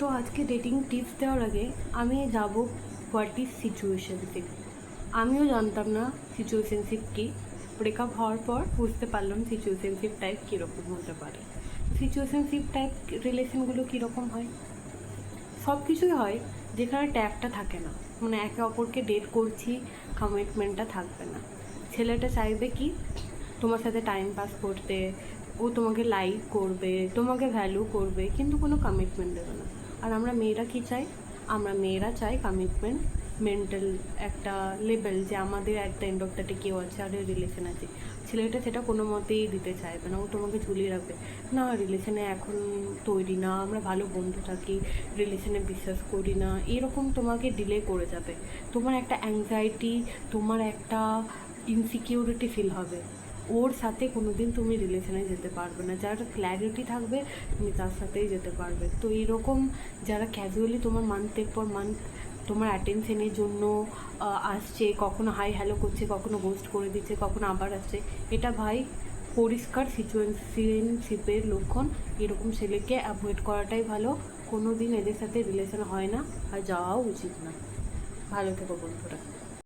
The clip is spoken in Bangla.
তো আজকে ডেটিং টিপস দেওয়ার আগে আমি যাব হোয়াট ইজ সিচুয়েশনশিপ। আমিও জানতাম না সিচুয়েশনশিপ কী। ব্রেকআপ হওয়ার পর বুঝতে পারলাম সিচুয়েশনশিপ টাইপ কীরকম হতে পারে। সিচুয়েশনশিপ টাইপ রিলেশনগুলো কীরকম হয়? সব কিছুই হয় যেখানে ট্যাগটা থাকে না, মানে একে অপরকে ডেট করছি, কমিটমেন্টটা থাকবে না। ছেলেটা চাইবে কি তোমার সাথে টাইম পাস করতে, ও তোমাকে লাইক করবে, তোমাকে ভ্যালু করবে, কিন্তু কোনো কমিটমেন্ট দেবে না। আর আমরা মেয়েরা কী চাই? আমরা মেয়েরা চাই কমিটমেন্ট, মেন্টাল একটা লেভেল, যে আমাদের at the end of the day কেউ আছে আর রিলেশন আছে। ছেলেটা সেটা কোনো মতেই দিতে চাইবে না, ও তোমাকে ঝুলিয়ে রাখবে। না, রিলেশনে এখন তৈরি না, আমরা ভালো বন্ধু থাকি, রিলেশনে বিশ্বাস করি না, এরকম তোমাকে ডিলে করে যাবে। তোমার একটা অ্যাংজাইটি, তোমার একটা ইনসিকিউরিটি ফিল হবে। ওর সাথে কোনো দিন তুমি রিলেশনে যেতে পারবে না। যার ক্ল্যারিটি থাকবে তুমি তার সাথেই যেতে পারবে। তো এইরকম যারা ক্যাজুয়ালি তোমার মান্থের পর মান্থ তোমার অ্যাটেনশনের জন্য আসছে, কখনো হাই হ্যালো করছে, কখনো গোস্ট করে দিচ্ছে, কখনো আবার আসছে, এটা ভাই পরিষ্কার সিচুয়েশনশিপের লক্ষণ। এরকম ছেলেকে অ্যাভয়েড করাটাই ভালো। কোনো দিন এদের সাথে রিলেশন হয় না আর যাওয়াও উচিত না। ভালো থেকো বন্ধুরা।